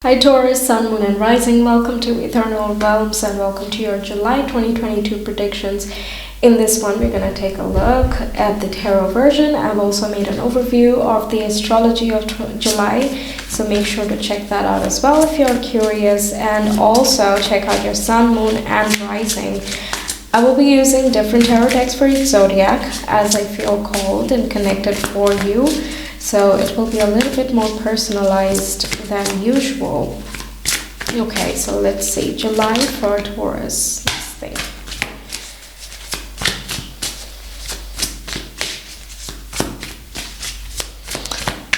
Hi Taurus, Sun, Moon and Rising. Welcome to Ethernal Realms and welcome to your July 2022 predictions. In this one, we're going to take a look at the tarot version. I've also made an overview of the astrology of July, so make sure to check that out as well if you're curious, and also check out your Sun, Moon and Rising. I will be using different tarot decks for each zodiac as I feel called and connected for you. So it will be a little bit more personalized than usual. Okay, so let's see. July for Taurus. Let's think.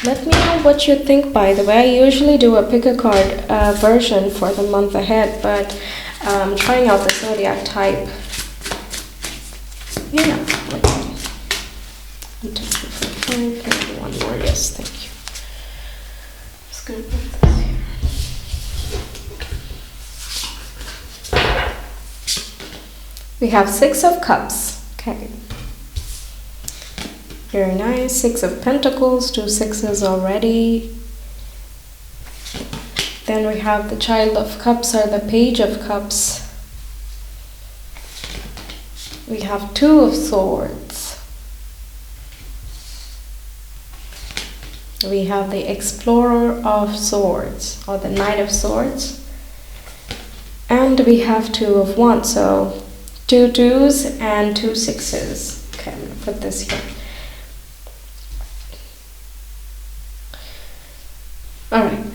Let me know what you think, by the way. I usually do a pick a card version for the month ahead, but trying out the zodiac type. Yeah, let's see. 1, 2, 3, 4, 5, maybe one more. Yes, thank you. Just gonna put this here. We have 6 of Cups. Okay. Very nice. 6 of Pentacles, 2 sixes already. Then we have the Child of Cups or the Page of Cups. We have 2 of Swords. We have the Explorer of Swords or the Knight of Swords. And we have 2 of Wands, so 2 2s and 2 6s. Okay, I'm going to put this here. Alright.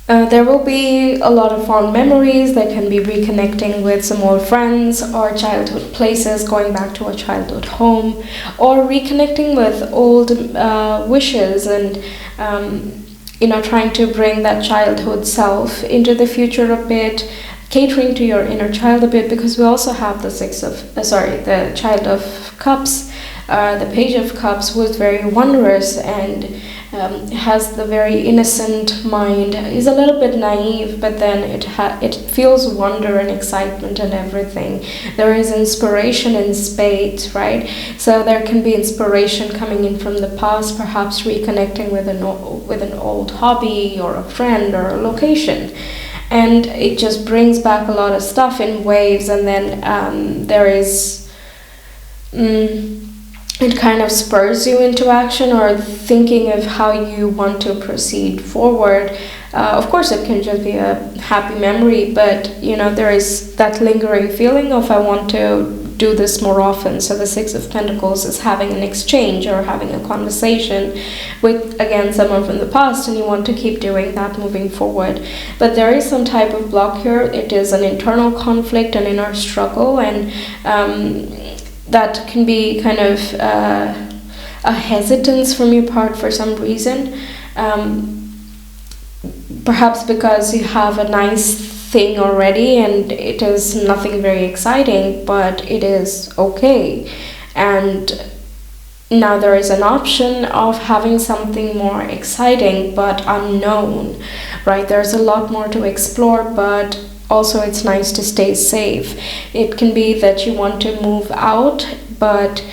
There will be a lot of fond memories that can be reconnecting with some old friends or childhood places, going back to a childhood home, or reconnecting with old wishes and trying to bring that childhood self into the future a bit, catering to your inner child a bit, because we also have the the Child of Cups, the Page of Cups, who is very wondrous and has the very innocent mind, is a little bit naive, but then it feels wonder and excitement and everything. There is inspiration in spades, right? So there can be inspiration coming in from the past, perhaps reconnecting with an old hobby or a friend or a location. And it just brings back a lot of stuff in waves, and then there is it kind of spurs you into action or thinking of how you want to proceed forward. Of course, it can just be a happy memory, but there is that lingering feeling of I want to do this more often. So the 6 of Pentacles is having an exchange or having a conversation with, again, someone from the past, and you want to keep doing that moving forward. But there is some type of block here. It is an internal conflict, an inner struggle, and that can be kind of a hesitance from your part for some reason. Perhaps because you have a nice thing already and it is nothing very exciting, but it is okay. And now there is an option of having something more exciting but unknown, right? There's a lot more to explore, but also it's nice to stay safe. It can be that you want to move out, but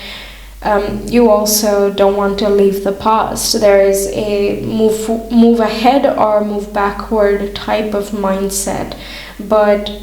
you also don't want to leave the past. There is a move ahead or move backward type of mindset. But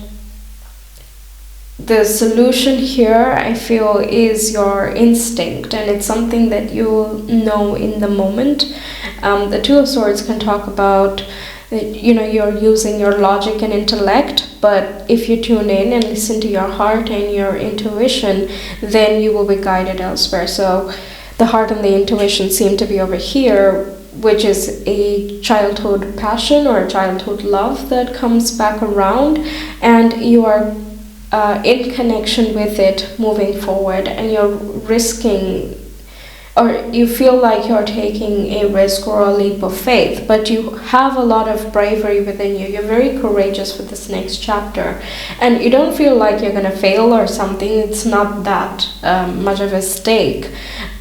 the solution here, I feel, is your instinct, and it's something that you'll know in the moment. The 2 of Swords can talk about you're using your logic and intellect, but if you tune in and listen to your heart and your intuition, then you will be guided elsewhere. So the heart and the intuition seem to be over here, which is a childhood passion or a childhood love that comes back around, and you are in connection with it moving forward, and you're risking, or you feel like you're taking a risk or a leap of faith, but you have a lot of bravery within you. You're very courageous for this next chapter, and you don't feel like you're going to fail or something. It's not that much of a stake.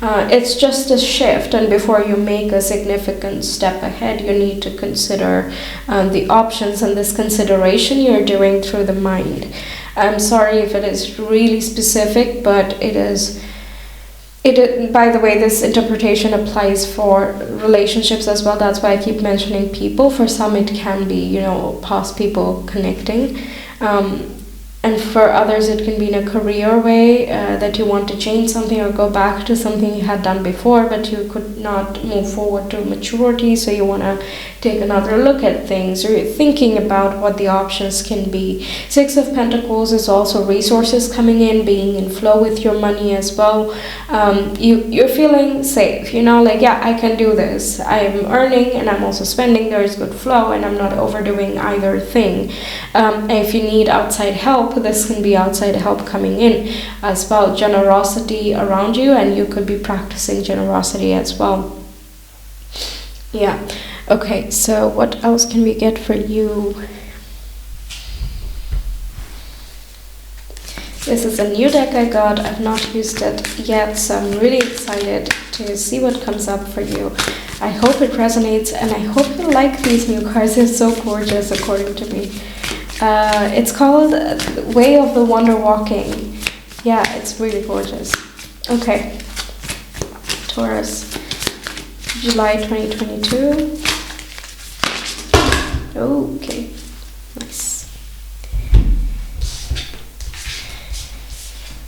It's just a shift, and before you make a significant step ahead, you need to consider the options, and this consideration you're doing through the mind. I'm sorry if it is really specific, but it is By the way, this interpretation applies for relationships as well. That's why I keep mentioning people. For some, it can be, past people connecting. And for others, it can be in a career way, that you want to change something or go back to something you had done before, but you could not move forward to maturity, so you want to take another look at things, or you're thinking about what the options can be. Six of Pentacles is also resources coming in, being in flow with your money as well. You're feeling safe, yeah, I can do this. I'm earning and I'm also spending. There is good flow and I'm not overdoing either thing. And if you need outside help, this can be outside help coming in as well. Generosity around you, and you could be practicing generosity as well. Yeah. Okay, so what else can we get for you? This is a new deck I got. I've not used it yet, so I'm really excited to see what comes up for you. I hope it resonates, and I hope you like these new cards. They're so gorgeous, according to me. It's called Way of the Wonder Walking. Yeah, it's really gorgeous. Okay, Taurus, July 2022. Okay, nice.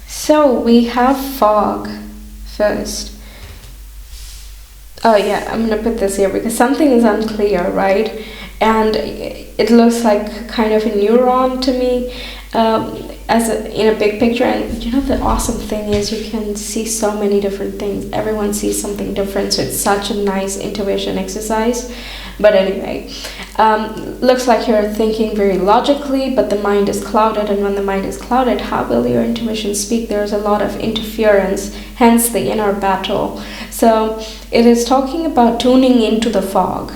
So we have fog first. Oh yeah, I'm gonna put this here because something is unclear, right? And it looks like kind of a neuron to me, in a big picture. And the awesome thing is you can see so many different things. Everyone sees something different, so it's such a nice intuition exercise. But anyway, looks like you're thinking very logically, but the mind is clouded, and when the mind is clouded, how will your intuition speak? There's a lot of interference, hence the inner battle. So it is talking about tuning into the fog,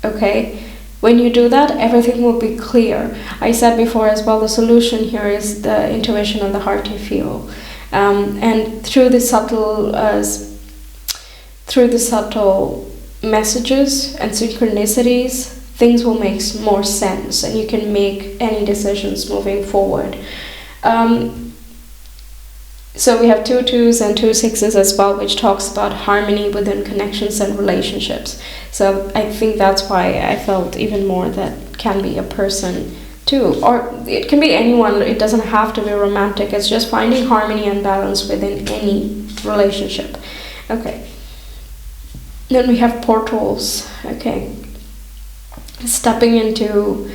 okay? When you do that, everything will be clear. I said before as well, the solution here is the intuition and the heart you feel. And through the subtle messages and synchronicities, things will make more sense, and you can make any decisions moving forward. So we have 2 2s and 2 6s as well, which talks about harmony within connections and relationships. So I think that's why I felt even more that can be a person too, or it can be anyone. It doesn't have to be romantic. It's just finding harmony and balance within any relationship. Okay. Then we have portals. Okay. Stepping into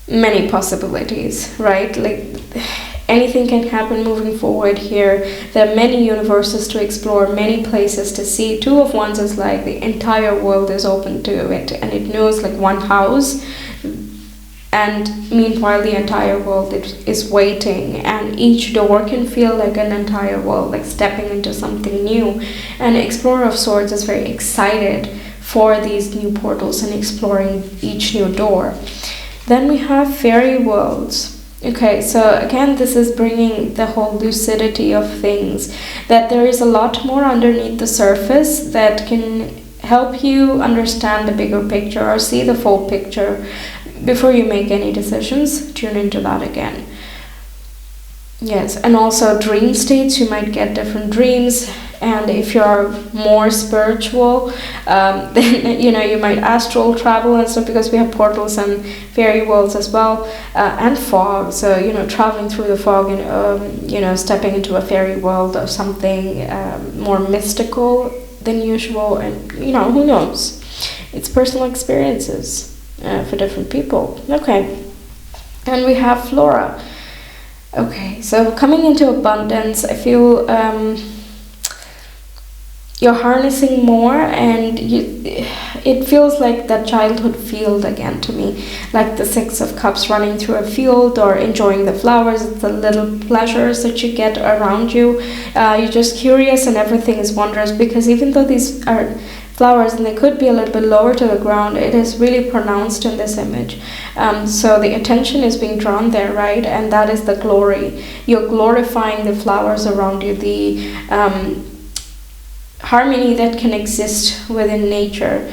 many possibilities, right? Like anything can happen moving forward here. There are many universes to explore, many places to see. 2 of Wands is like the entire world is open to it, and it knows like one house, and meanwhile the entire world is waiting, and each door can feel like an entire world, like stepping into something new. And Explorer of Swords is very excited for these new portals and exploring each new door. Then we have fairy worlds. Okay, so again, this is bringing the whole lucidity of things, that there is a lot more underneath the surface that can help you understand the bigger picture or see the full picture before you make any decisions. Tune into that again. Yes, and also dream states. You might get different dreams, and if you're more spiritual, then you might astral travel and stuff, because we have portals and fairy worlds as well, and fog. So traveling through the fog and stepping into a fairy world or something more mystical than usual, and who knows? It's personal experiences for different people. Okay, and we have Flora. Okay, so coming into abundance, I feel you're harnessing more, and it feels like that childhood field again to me, like the 6 of Cups, running through a field or enjoying the flowers, the little pleasures that you get around you. You're just curious, and everything is wondrous, because even though these are flowers and they could be a little bit lower to the ground, it is really pronounced in this image. So the attention is being drawn there, right? And that is the glory. You're glorifying the flowers around you, the harmony that can exist within nature.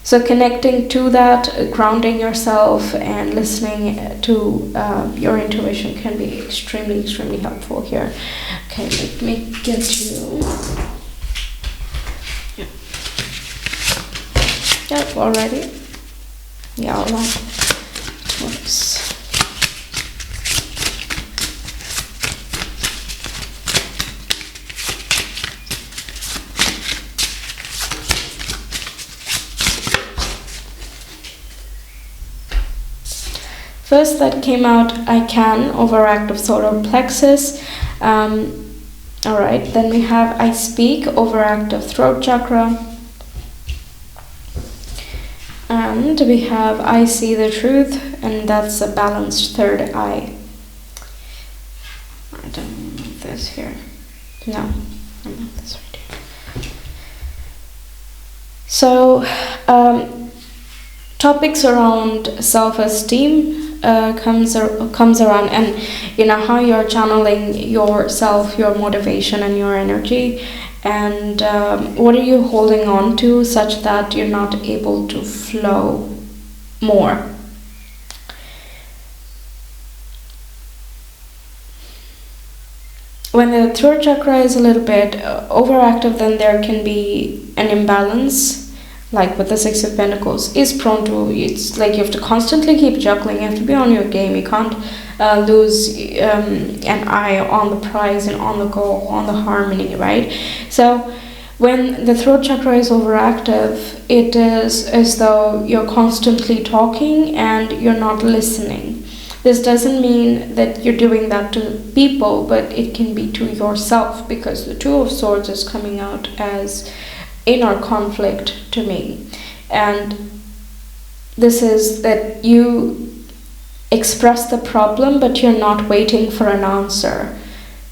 So connecting to that, grounding yourself and listening to your intuition can be extremely, extremely helpful here. Okay. Okay, let me get you. Yep, already. Yeah, alright. Taurus. First that came out, I can, overactive solar plexus. Alright, then we have I speak, overactive throat chakra. And we have I see the truth, and that's a balanced third eye. I don't know this here. No, I want this right here. So, topics around self-esteem comes around, and you know how you're channeling yourself, your motivation and your energy, and what are you holding on to such that you're not able to flow more. When the throat chakra is a little bit overactive, then there can be an imbalance. Like with the Six of Pentacles, is prone to, it's like you have to constantly keep juggling, you have to be on your game, you can't lose an eye on the prize and on the goal, on the harmony, right? So when the throat chakra is overactive, it is as though you're constantly talking and you're not listening. This doesn't mean that you're doing that to people, but it can be to yourself, because the Two of Swords is coming out as inner conflict to me, and this is that you express the problem but you're not waiting for an answer.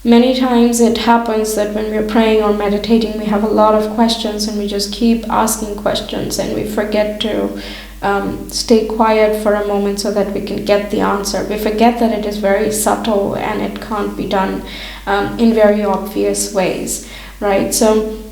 Many times it happens that when we're praying or meditating, we have a lot of questions and we just keep asking questions, and we forget to stay quiet for a moment so that we can get the answer. We forget that it is very subtle and it can't be done in very obvious ways, right? So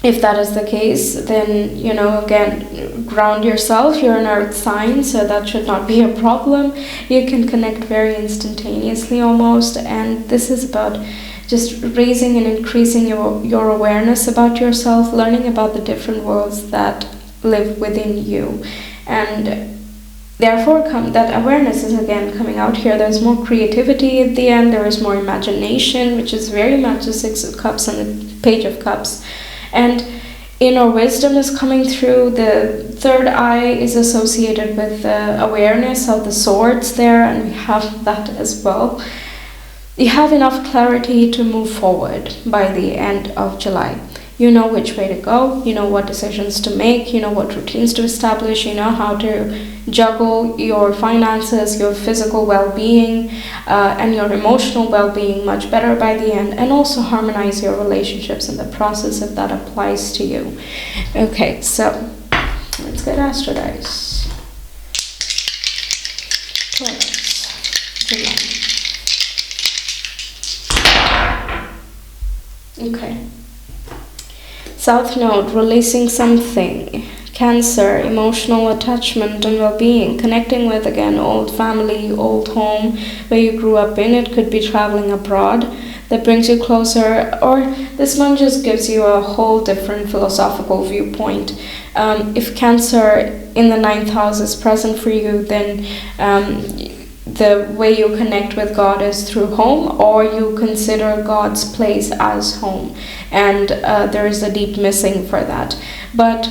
if that is the case, then, you know, again, ground yourself. You're an earth sign, so that should not be a problem. You can connect very instantaneously almost, and this is about just raising and increasing your awareness about yourself, learning about the different worlds that live within you. And therefore, that awareness is again coming out here. There's more creativity at the end, there is more imagination, which is very much the Six of Cups and the Page of Cups. And inner wisdom is coming through. The third eye is associated with the awareness of the swords there, and we have that as well. You have enough clarity to move forward by the end of July. You know which way to go, you know what decisions to make, you know what routines to establish, you know how to juggle your finances, your physical well-being, and your emotional well-being much better by the end, and also harmonize your relationships in the process if that applies to you. Okay, so let's get Astro Dice. Taurus, July. Okay. South Node, releasing something. Cancer, emotional attachment and well-being. Connecting with, again, old family, old home where you grew up in. It could be traveling abroad that brings you closer. Or this one just gives you a whole different philosophical viewpoint. If Cancer in the 9th house is present for you, then the way you connect with God is through home, or you consider God's place as home, and there is a deep missing for that. But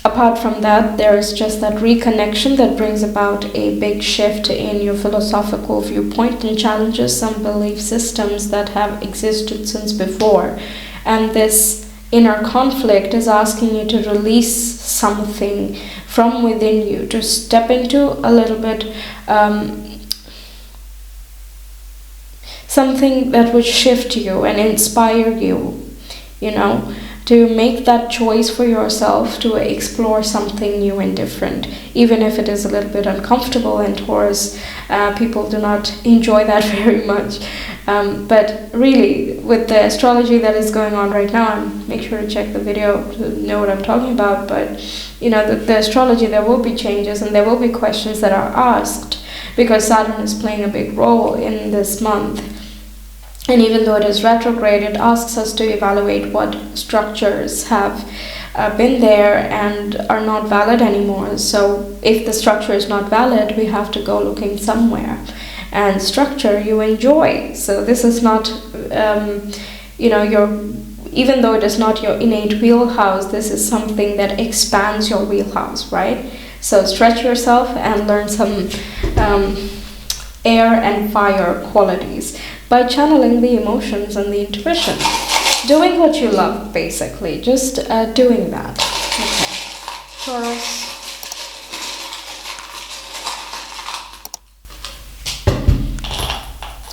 apart from that, there is just that reconnection that brings about a big shift in your philosophical viewpoint and challenges some belief systems that have existed since before. And this inner conflict is asking you to release something from within you, to step into a little bit something that would shift you and inspire you, you know, to make that choice for yourself to explore something new and different, even if it is a little bit uncomfortable. And Taurus, people do not enjoy that very much. But really, with the astrology that is going on right now, and make sure to check the video to know what I'm talking about, but you know, the astrology, there will be changes and there will be questions that are asked, because Saturn is playing a big role in this month. And even though it is retrograde, it asks us to evaluate what structures have been there and are not valid anymore. So if the structure is not valid, we have to go looking somewhere. And structure you enjoy. So this is not, even though it is not your innate wheelhouse, this is something that expands your wheelhouse, right? So stretch yourself and learn some air and fire qualities by channeling the emotions and the intuition. Doing what you love, basically. Just doing that. Okay. Taurus.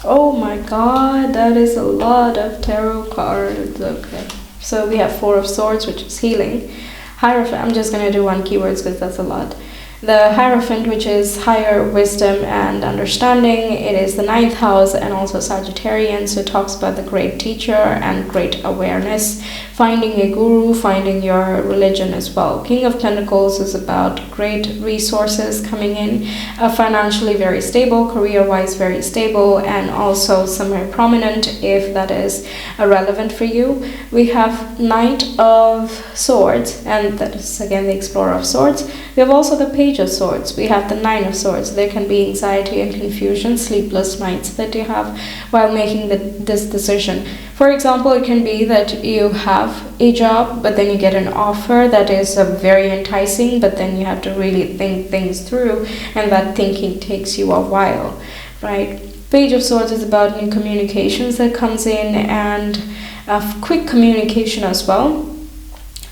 Oh my god, that is a lot of tarot cards. Okay. So we have Four of Swords, which is healing. Hierophant, I'm just going to do one keywords because that's a lot. The Hierophant, which is higher wisdom and understanding. It is the 9th house and also Sagittarian, so it talks about the great teacher and great awareness, finding a guru, finding your religion as well. King of Pentacles is about great resources coming in, financially very stable, career-wise very stable, and also somewhere prominent if that is relevant for you. We have Knight of Swords, and that is again the Explorer of Swords. We have also the Page of Swords. We have the 9 of Swords. There can be anxiety and confusion, sleepless nights that you have while making this decision. For example, it can be that you have a job, but then you get an offer that is very enticing, but then you have to really think things through, and that thinking takes you a while, right? Page of Swords is about new communications that comes in, and quick communication as well.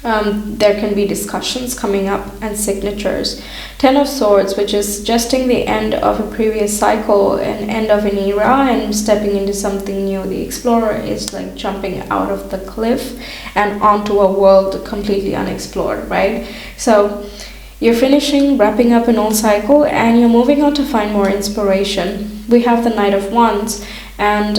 There can be discussions coming up and signatures. 10 of Swords, which is suggesting the end of a previous cycle, an end of an era and stepping into something new. The Explorer is like jumping out of the cliff and onto a world completely unexplored, right? So you're finishing, wrapping up an old cycle, and you're moving on to find more inspiration. We have the Knight of Wands, and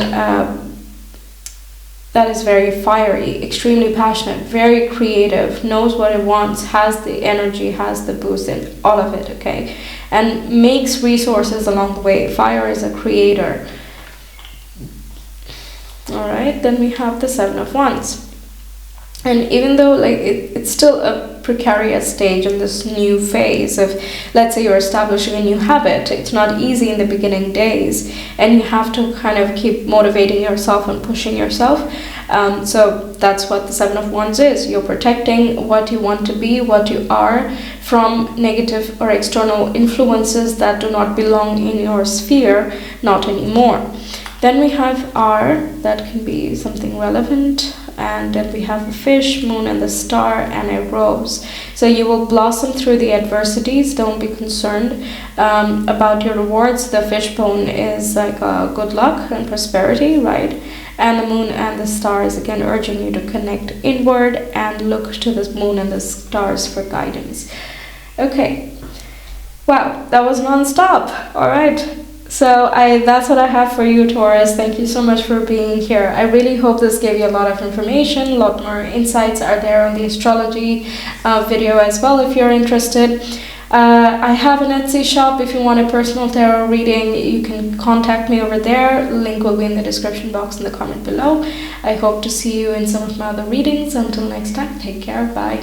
that is very fiery, extremely passionate, very creative, knows what it wants, has the energy, has the boost in all of it, okay? And makes resources along the way. Fire is a creator. Alright, then we have the 7 of Wands. And even though it's still a precarious stage in this new phase of, let's say you're establishing a new habit, it's not easy in the beginning days, and you have to kind of keep motivating yourself and pushing yourself. So that's what the 7 of Wands is. You're protecting what you want to be, what you are, from negative or external influences that do not belong in your sphere, not anymore. Then we have R, that can be something relevant, and then we have the fish, moon, and the star, and a rose. So you will blossom through the adversities. Don't be concerned about your rewards. The fishbone is like good luck and prosperity, right? And the moon and the star is again urging you to connect inward and look to the moon and the stars for guidance. Okay. Wow, that was non-stop. All right. So that's what I have for you, Taurus. Thank you so much for being here. I really hope this gave you a lot of information. A lot more insights are there on the astrology video as well if you're interested. I have an Etsy shop. If you want a personal tarot reading, you can contact me over there. Link will be in the description box in the comment below. I hope to see you in some of my other readings. Until next time, take care. Bye.